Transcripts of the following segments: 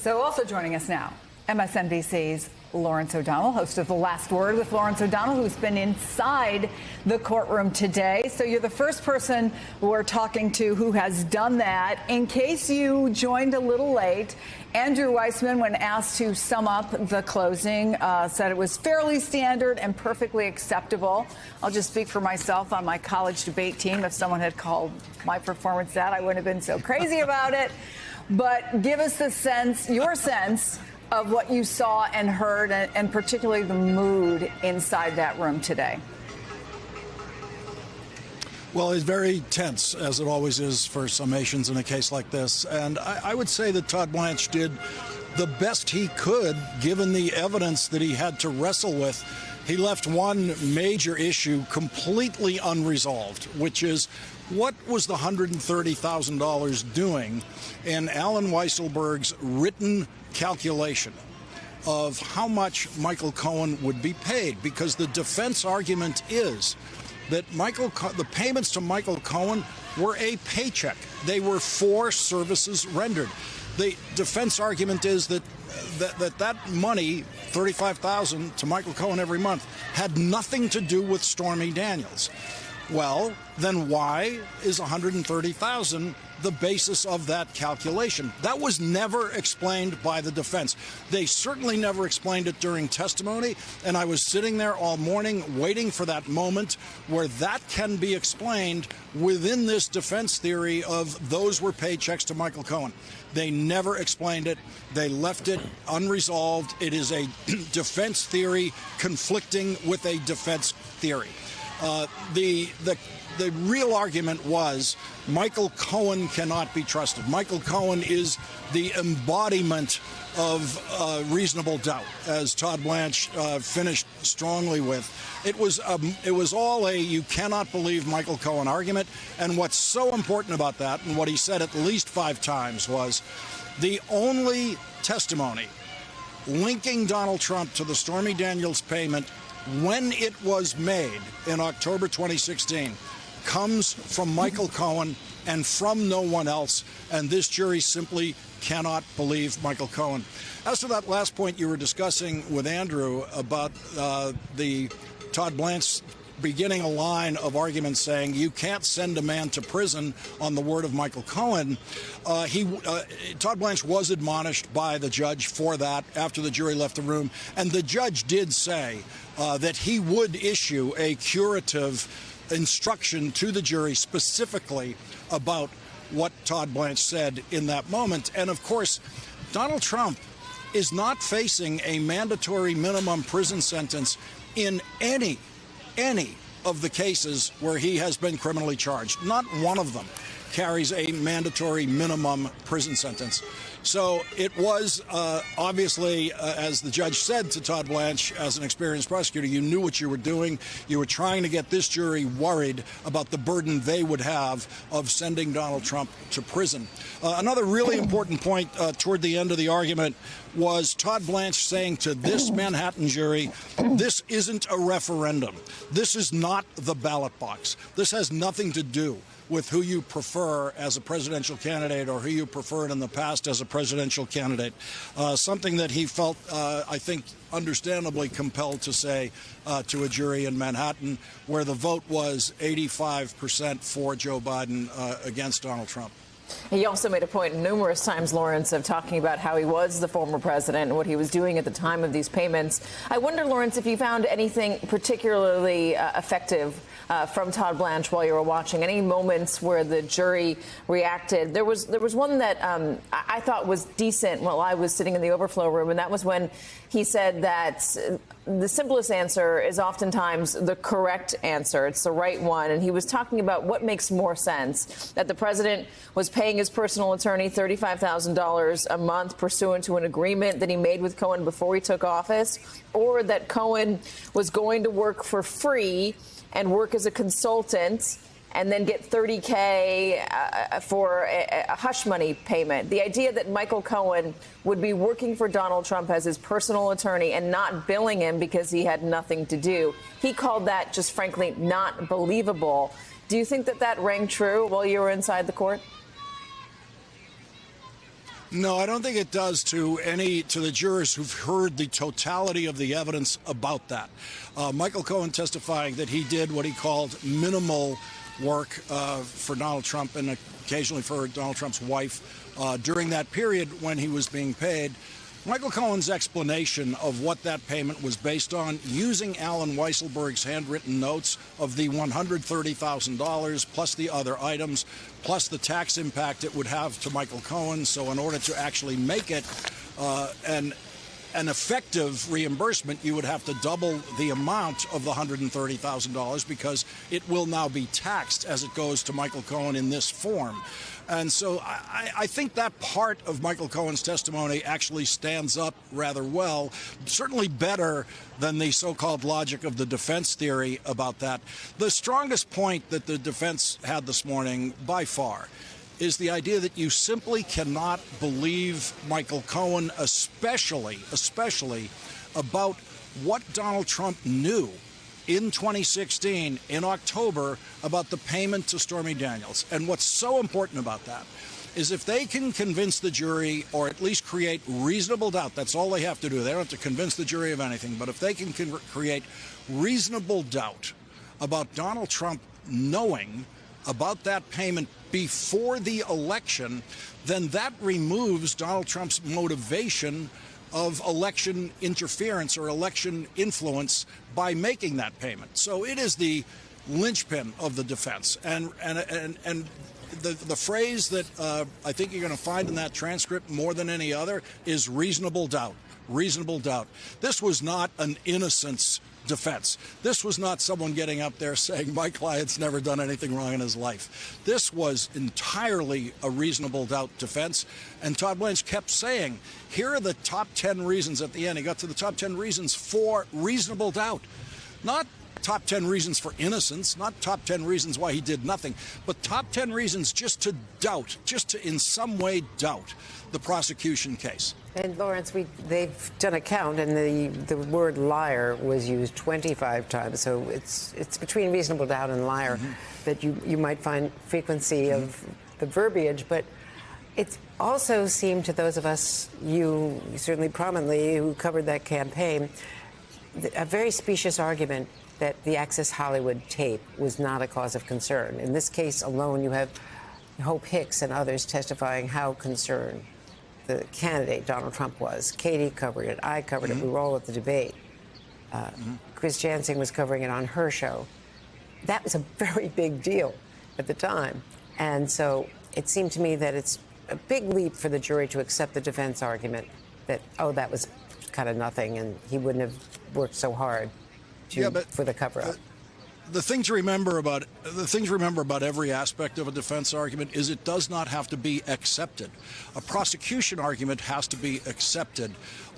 So also joining us now, MSNBC's Lawrence O'Donnell, host of The Last Word with Lawrence O'Donnell, who's been inside the courtroom today. So you're the first person we're talking to who has done that. In case you joined a little late, Andrew Weissmann, when asked to sum up the closing, said it was fairly standard and perfectly acceptable. I'll just speak for myself on my college debate team. If someone had called my performance that, I wouldn't have been so crazy about it. But give us the sense, your sense, of what you saw and heard, and particularly the mood inside that room today. Well, it's very tense, as it always is for summations in a case like this. And I would say that Todd Blanche did the best he could, given the evidence that he had to wrestle with. He left one major issue completely unresolved, which is what was the $130,000 doing in Allen Weisselberg's written calculation of how much Michael Cohen would be paid? Because the defense argument is that the payments to Michael Cohen were a paycheck. They were for services rendered. The defense argument is that money, $35,000 to Michael Cohen every month, had nothing to do with Stormy Daniels. Well, then why is $130,000 the basis of that calculation? That was never explained by the defense. They certainly never explained it during testimony, and I was sitting there all morning waiting for that moment where that can be explained within this defense theory of those were paychecks to Michael Cohen. They never explained it. They left it unresolved. It is a defense theory conflicting with a defense theory. The real argument was Michael Cohen cannot be trusted. Michael Cohen is the embodiment of reasonable doubt, as Todd Blanche finished strongly with. It was all a you cannot believe Michael Cohen argument. And what's so important about that, and what he said at least 5 times, was the only testimony linking Donald Trump to the Stormy Daniels payment when it was made in October 2016 comes from Michael Cohen and from no one else, and this jury simply cannot believe Michael Cohen. As to that last point you were discussing with Andrew about the Todd Blanche beginning a line of arguments saying you can't send a man to prison on the word of Michael Cohen, Todd Blanche was admonished by the judge for that after the jury left the room, and the judge did say that he would issue a curative instruction to the jury specifically about what Todd Blanche said in that moment. And of course, Donald Trump is not facing a mandatory minimum prison sentence in any of the cases where he has been criminally charged. Not one of them carries a mandatory minimum prison sentence. So it was obviously, as the judge said to Todd Blanche, as an experienced prosecutor, you knew what you were doing. You were trying to get this jury worried about the burden they would have of sending Donald Trump to prison. Another really important point toward the end of the argument was Todd Blanche saying to this Manhattan jury, this isn't a referendum. This is not the ballot box. This has nothing to do with who you prefer as a presidential candidate or who you preferred in the past as a presidential candidate. Something that he felt, I think, understandably compelled to say to a jury in Manhattan, where the vote was 85% for Joe Biden against Donald Trump. He also made a point numerous times, Lawrence, of talking about how he was the former president and what he was doing at the time of these payments. I wonder, Lawrence, if you found anything particularly effective from Todd Blanche while you were watching, any moments where the jury reacted. There was one that I thought was decent while I was sitting in the overflow room, and that was when he said that the simplest answer is oftentimes the correct answer. It's the right one. And he was talking about what makes more sense, that the president was paying his personal attorney $35,000 a month pursuant to an agreement that he made with Cohen before he took office, or that Cohen was going to work for free and work as a consultant and then get $30K for a hush money payment. The idea that Michael Cohen would be working for Donald Trump as his personal attorney and not billing him because he had nothing to do. He called that just frankly not believable. Do you think that that rang true while you were inside the court? No, I don't think it does to the jurors who've heard the totality of the evidence about that. Michael Cohen testifying that he did what he called minimal work for Donald Trump and occasionally for Donald Trump's wife during that period when he was being paid. Michael Cohen's explanation of what that payment was based on, using Alan Weisselberg's handwritten notes of the $130,000 plus the other items, plus the tax impact it would have to Michael Cohen. So in order to actually make it an effective reimbursement, you would have to double the amount of the $130,000 because it will now be taxed as it goes to Michael Cohen in this form. And so I think that part of Michael Cohen's testimony actually stands up rather well, certainly better than the so-called logic of the defense theory about that. The strongest point that the defense had this morning, by far, is the idea that you simply cannot believe Michael Cohen, especially about what Donald Trump knew in 2016, in October, about the payment to Stormy Daniels. And what's so important about that is if they can convince the jury, or at least create reasonable doubt, that's all they have to do. They don't have to convince the jury of anything, but if they can create reasonable doubt about Donald Trump knowing about that payment before the election, then that removes Donald Trump's motivation of election interference or election influence by making that payment. So it is the linchpin of the defense. And the phrase that I think you're going to find in that transcript more than any other is reasonable doubt. Reasonable doubt. This was not an innocence defense. This was not someone getting up there saying, my client's never done anything wrong in his life. This was entirely a reasonable doubt defense. And Todd Blanche kept saying, here are the top 10 reasons at the end. He got to the top 10 reasons for reasonable doubt. Not top 10 reasons for innocence, not top 10 reasons why he did nothing, but top 10 reasons just to doubt, just to in some way doubt the prosecution case. And Lawrence, they've done a count, and the word liar was used 25 times. So it's between reasonable doubt and liar that you might find frequency of the verbiage, but it also seemed to those of us, you certainly prominently, who covered that campaign, a very specious argument that the Access Hollywood tape was not a cause of concern. In this case alone, you have Hope Hicks and others testifying how concerned the candidate, Donald Trump, was. Katie covered it. I covered it. We were all at the debate. Chris Jansing was covering it on her show. That was a very big deal at the time. And so it seemed to me that it's a big leap for the jury to accept the defense argument that, oh, that was kind of nothing and he wouldn't have worked so hard for the cover-up. The thing to remember about every aspect of a defense argument is it does not have to be accepted. A prosecution argument has to be accepted.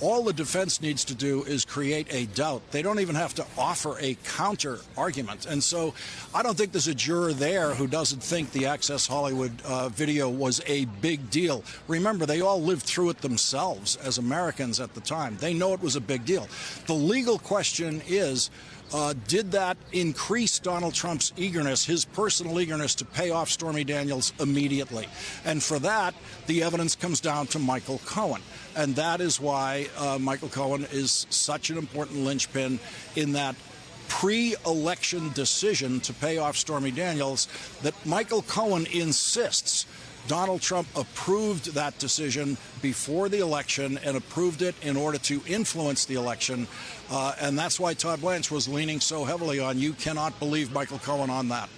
All the defense needs to do is create a doubt. They don't even have to offer a counter argument. And so I don't think there's a juror there who doesn't think the Access Hollywood video was a big deal. Remember, they all lived through it themselves as Americans at the time. They know it was a big deal. The legal question is, did that increase Donald Trump's eagerness, his personal eagerness to pay off Stormy Daniels immediately? And for that, the evidence comes down to Michael Cohen. And that is why Michael Cohen is such an important linchpin in that pre-election decision to pay off Stormy Daniels, that Michael Cohen insists Donald Trump approved that decision before the election and approved it in order to influence the election. And that's why Todd Blanche was leaning so heavily on, you cannot believe Michael Cohen on that.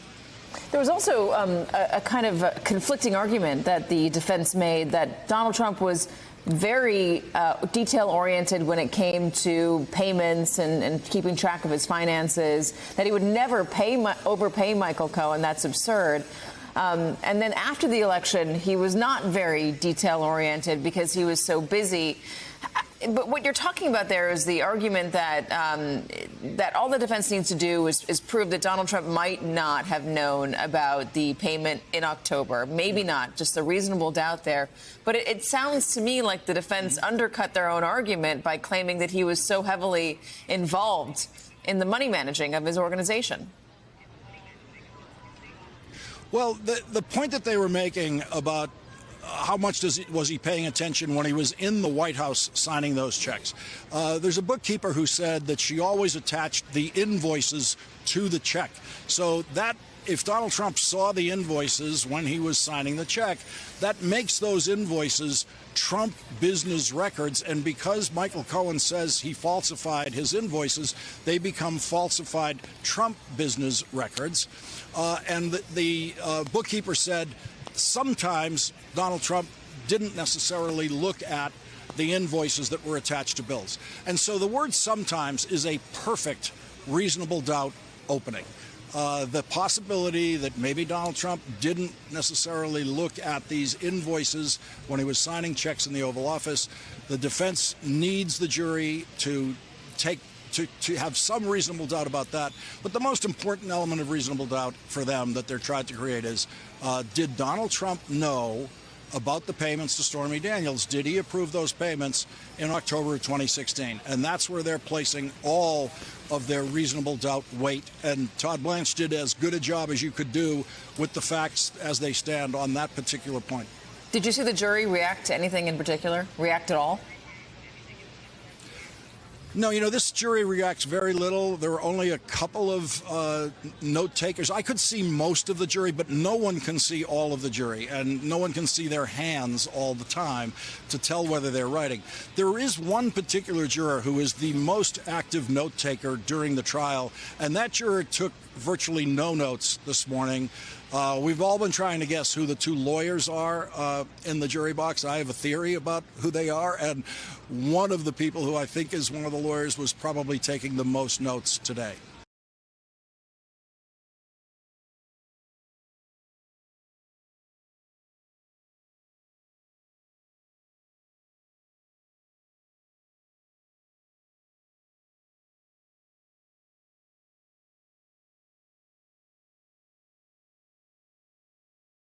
There was also a kind of conflicting argument that the defense made that Donald Trump was very detail-oriented when it came to payments and keeping track of his finances, that he would never overpay Michael Cohen. That's absurd. And then after the election, he was not very detail-oriented because he was so busy. But what you're talking about there is the argument that that all the defense needs to do is prove that Donald Trump might not have known about the payment in October. Maybe not, just a reasonable doubt there. But it sounds to me like the defense undercut their own argument by claiming that he was so heavily involved in the money managing of his organization. Well, the point that they were making about how much was he paying attention when he was in the White House signing those checks? There's a bookkeeper who said that she always attached the invoices to the check. So that if Donald Trump saw the invoices when he was signing the check, that makes those invoices Trump business records. And because Michael Cohen says he falsified his invoices, they become falsified Trump business records. And the bookkeeper said sometimes Donald Trump didn't necessarily look at the invoices that were attached to bills. And so the word sometimes is a perfect reasonable doubt opening. The possibility that maybe Donald Trump didn't necessarily look at these invoices when he was signing checks in the Oval Office. The defense needs the jury to have some reasonable doubt about that. But the most important element of reasonable doubt for them that they're trying to create is, did Donald Trump know about the payments to Stormy Daniels? Did he approve those payments in October of 2016? And that's where they're placing all of their reasonable doubt weight. And Todd Blanche did as good a job as you could do with the facts as they stand on that particular point. Did you see the jury react to anything in particular? React at all? No, this jury reacts very little. There were only a couple of note takers. I could see most of the jury, but no one can see all of the jury, and no one can see their hands all the time to tell whether they're writing. There is one particular juror who is the most active note taker during the trial, and that juror took virtually no notes this morning. We've all been trying to guess who the two lawyers are in the jury box. I have a theory about who they are, and one of the people who I think is one of the lawyers was probably taking the most notes today.